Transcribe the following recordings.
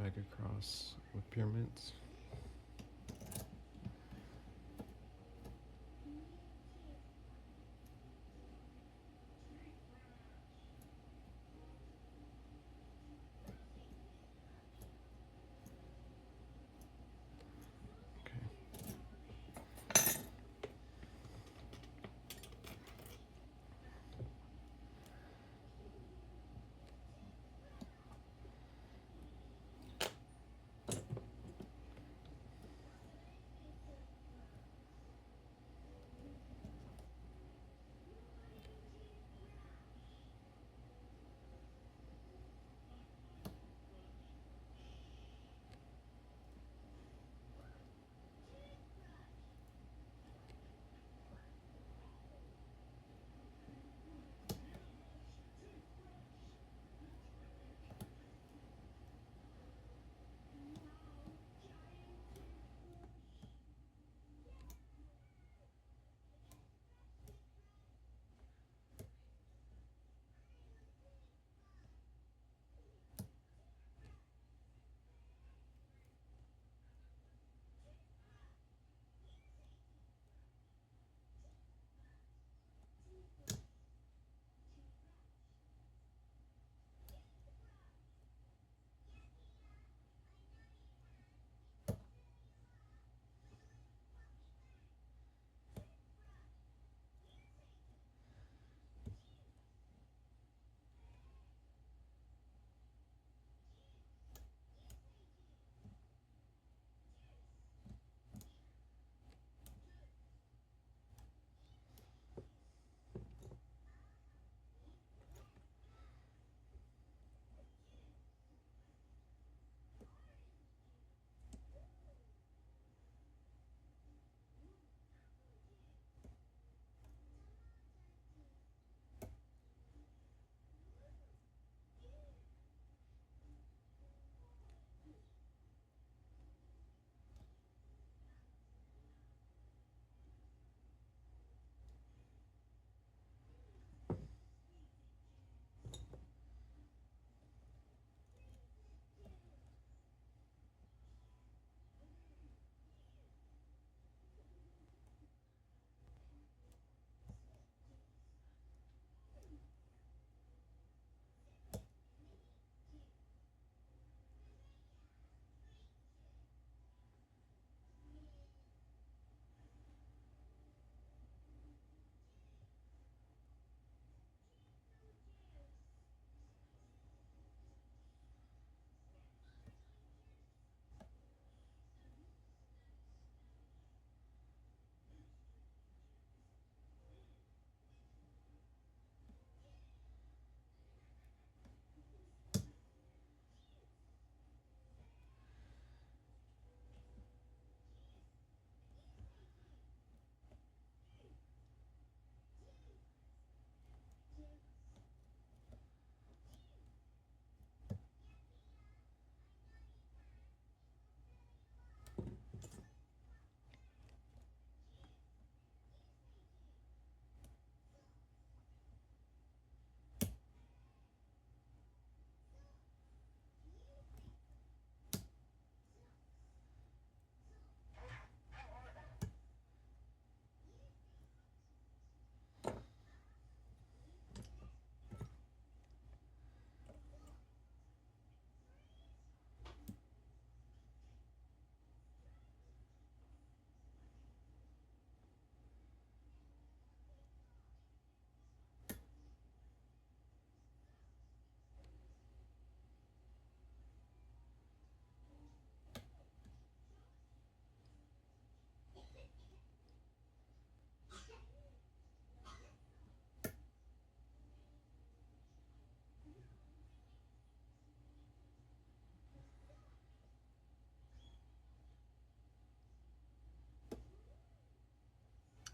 Megacross with pyramids.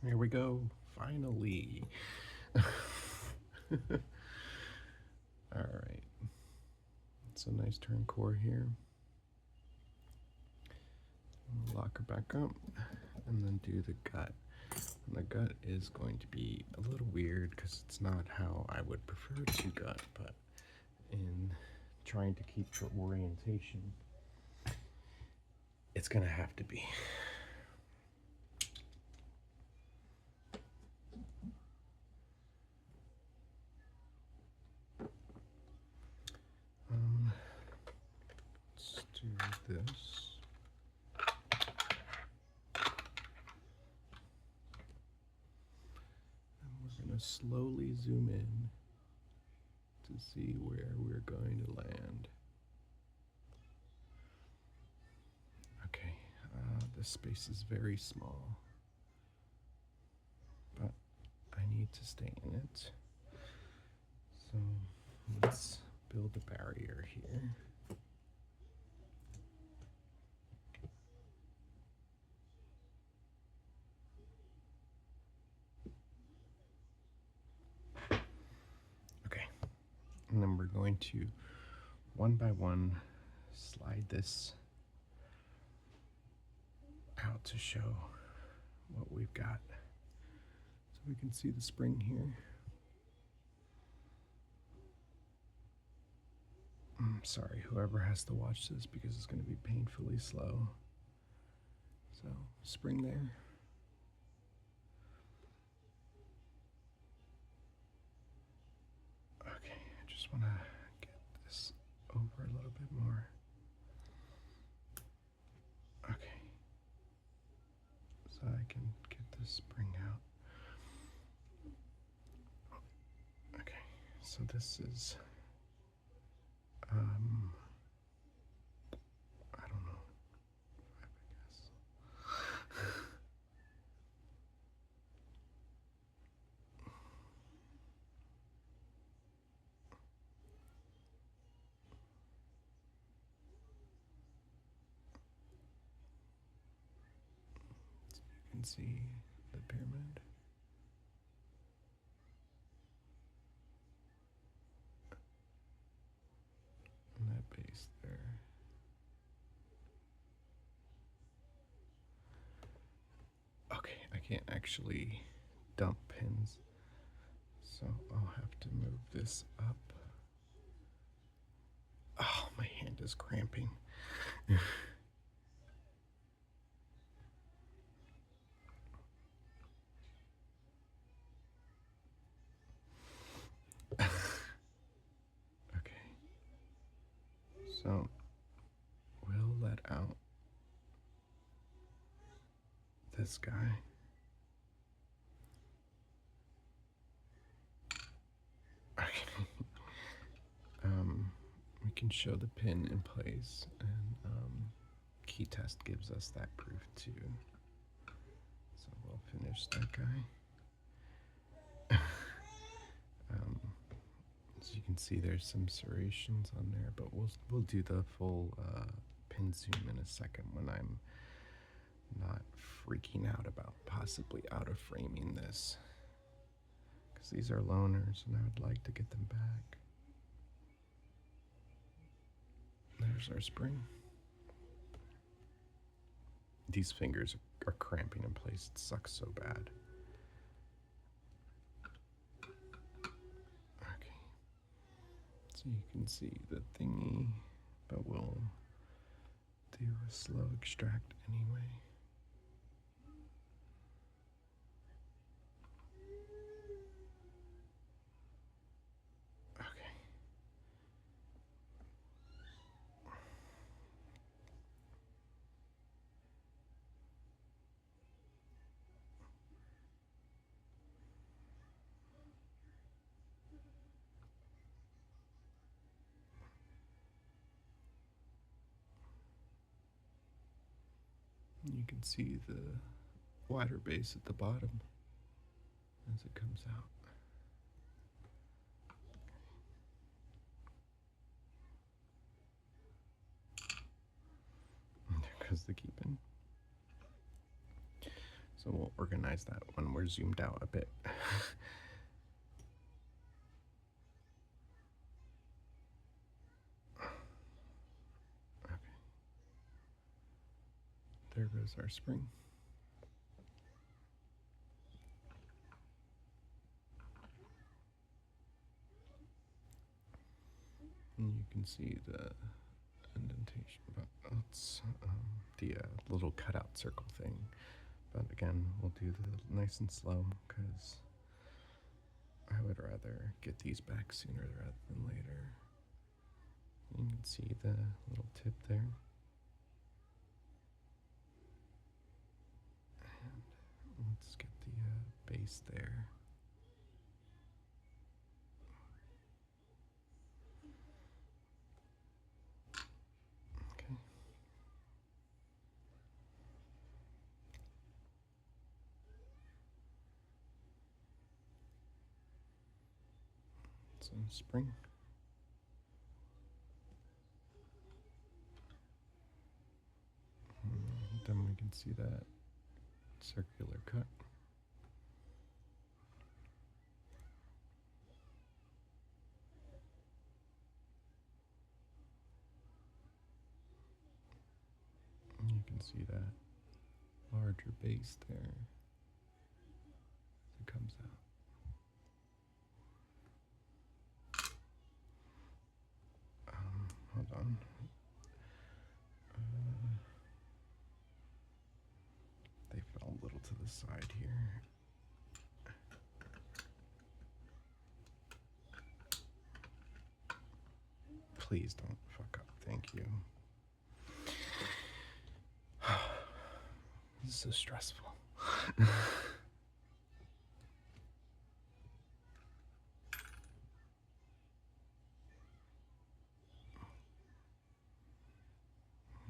Here we go, finally. Alright, it's a nice turn core here. Lock her back up, and then do the gut. And the gut is going to be a little weird because it's not how I would prefer to gut, but in trying to keep the orientation, It's gonna have to be. Let's do this. And we're gonna slowly zoom in to see where we're going to land. Okay, this space is very small, but I need to stay in it. So let's build a barrier here. Okay, and then we're going to one by one slide this out to show what we've got. So we can see the spring here. I'm sorry, whoever has to watch this, because it's going to be painfully slow. So, spring there. Okay, I just want to get this over a little bit more. Okay, so I can get this spring out. Okay, so this is, I don't know, 5, I guess. You can see the pyramid. And that base there. Okay, I can't actually dump pins, so I'll have to move this up. Oh, my hand is cramping. Okay, so we'll let out this guy. Okay. We can show the pin in place, and key test gives us that proof too. So we'll finish that guy. As you can see, there's some serrations on there, but we'll do the full pin zoom in a second when I'm not freaking out about possibly out of framing this, because these are loaners and I would like to get them back. There's our spring. These fingers are cramping in place. It sucks so bad. Okay. So you can see the thingy, but we'll do a slow extract anyway. You can see the wider base at the bottom as it comes out. And there goes the keeping. So we'll organize that when we're zoomed out a bit. Okay. There goes our spring. And you can see the indentation, but it's the little cutout circle thing. But again, we'll do the nice and slow because I would rather get these back sooner rather than later. You can see the little tip there. And let's get the base there. Okay. Some spring. Then we can see that circular cut. And you can see that larger base there as it comes out. Hold on. They fell a little to the side here. Please don't fuck up. Thank you. This is so stressful.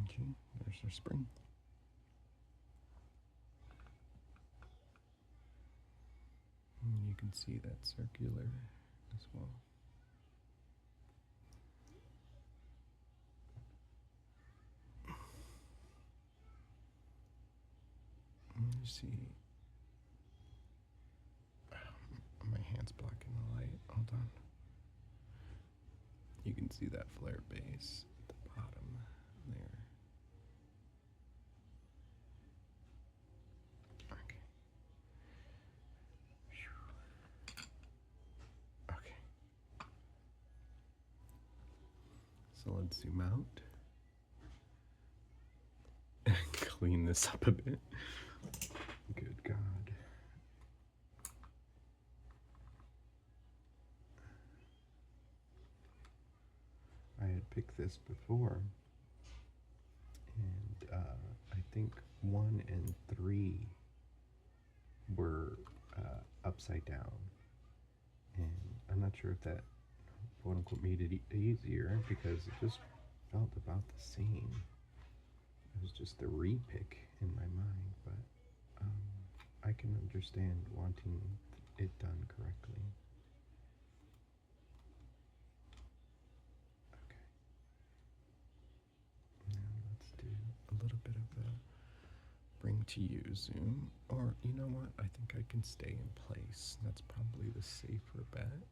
Okay, there's our spring. And you can see that circular as well. And you see, my hand's blocking the light. Hold on. You can see that flare base at the bottom there. Okay. Okay. So let's zoom out and clean this up a bit. Good God. I had picked this before, and I think 1 and 3 were upside down, and I'm not sure if that quote unquote made it easier because it just felt about the same. It was just the repick in my mind, but I can understand wanting it done correctly. Okay. Now let's do a little bit of a bring to you zoom, or you know what? I think I can stay in place. That's probably the safer bet.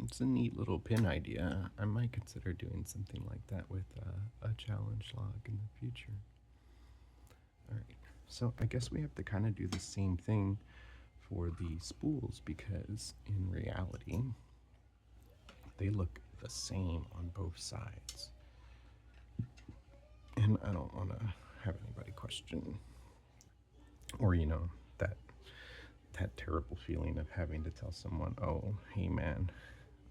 It's a neat little pin idea. I might consider doing something like that with a challenge log in the future. Alright, so I guess we have to kind of do the same thing for the spools because in reality, they look the same on both sides. And I don't want to have anybody question, or you know, that terrible feeling of having to tell someone, oh, hey man,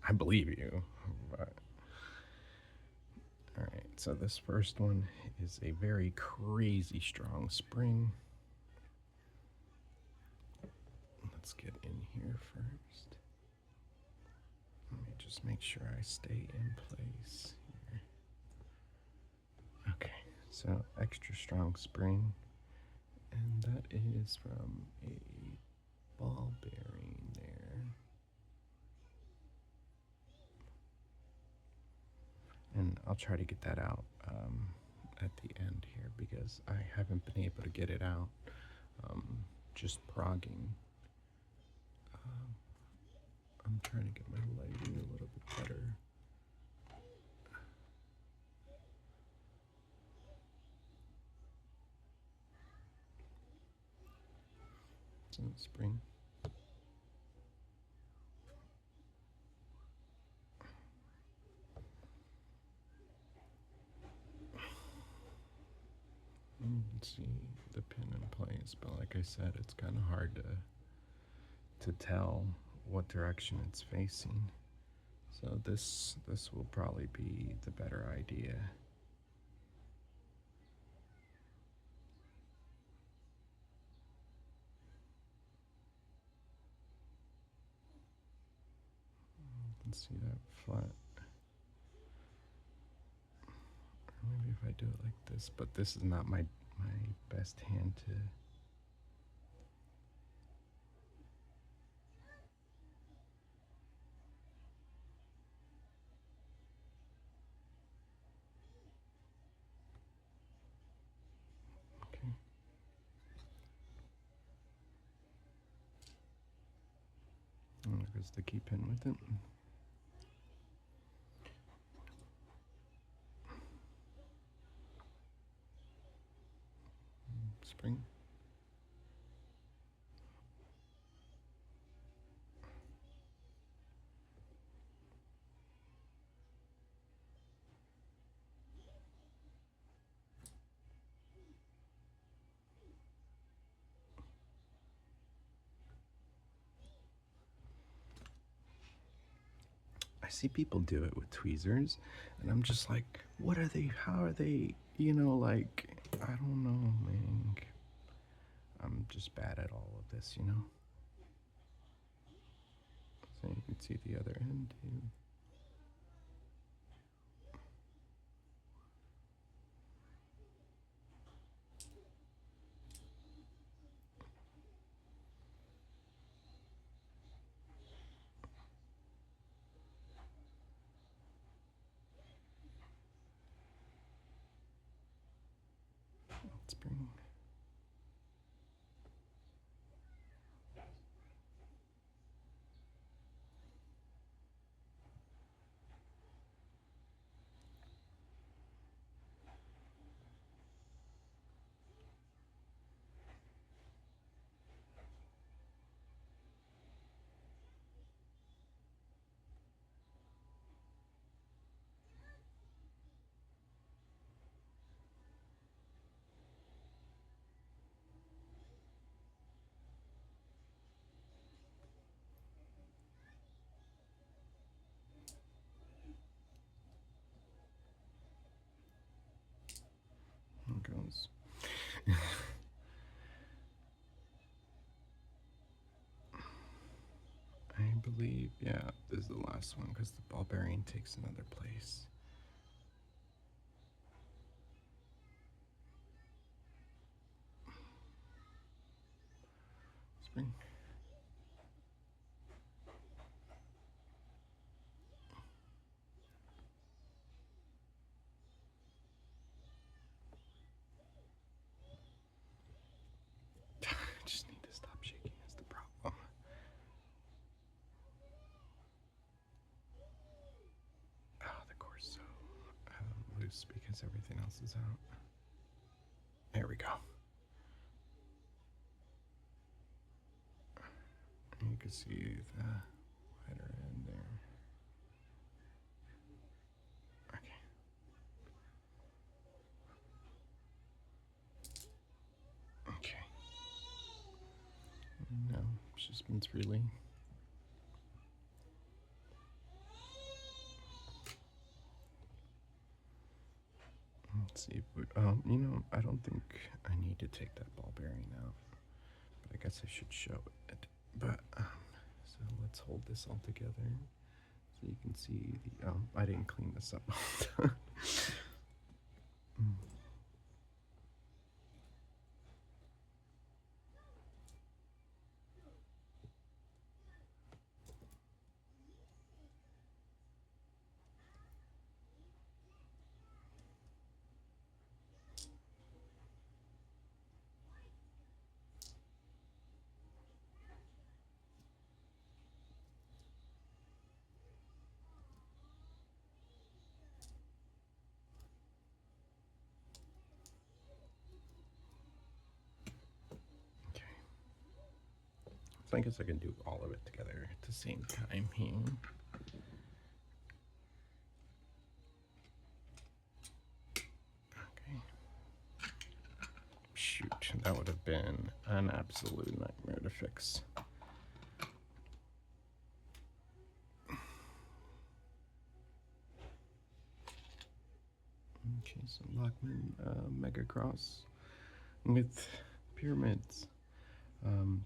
I believe you. But all right, so this first one is a very crazy strong spring. Let's get in here first. Let me just make sure I stay in place here. Okay, so extra strong spring, and that is from a ball bearing there. And I'll try to get that out at the end here because I haven't been able to get it out just progging. I'm trying to get my lighting a little bit better. in the spring. You can see the pin in place, but like I said, it's kind of hard to tell what direction it's facing. So this will probably be the better idea. You can see that flat. Maybe if I do it like this, but this is not my best hand to. Okay. And there goes the key pin with it. Spring. I see people do it with tweezers, and I'm just like, what are they? How are they? Like, I don't know, man. I'm just bad at all of this, So you can see the other end too. Spring. There it goes. I believe, yeah, this is the last one because the ball bearing takes another place. Spring. I just need to stop shaking is the problem. Oh, the core's so loose because everything else is out. There we go. You can see the wider end there. Okay. Okay. No, she spins freely. Let's see if we, I don't think I need to take that ball bearing out, but I guess I should show it. But, so let's hold this all together so you can see the, I didn't clean this up. So I guess I can do all of it together at the same time here. Okay. Shoot, that would have been an absolute nightmare to fix. Okay, so Lockman Megacross with pyramids.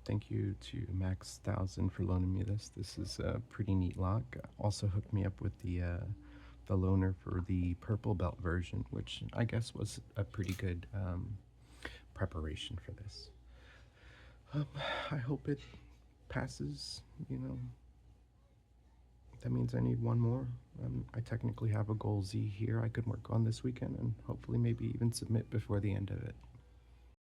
Thank you to Max 1000 for loaning me this. This is a pretty neat lock. Also hooked me up with the loaner for the purple belt version, which I guess was a pretty good preparation for this. I hope it passes, you know. That means I need one more. I technically have a goal Z here I could work on this weekend and hopefully maybe even submit before the end of it.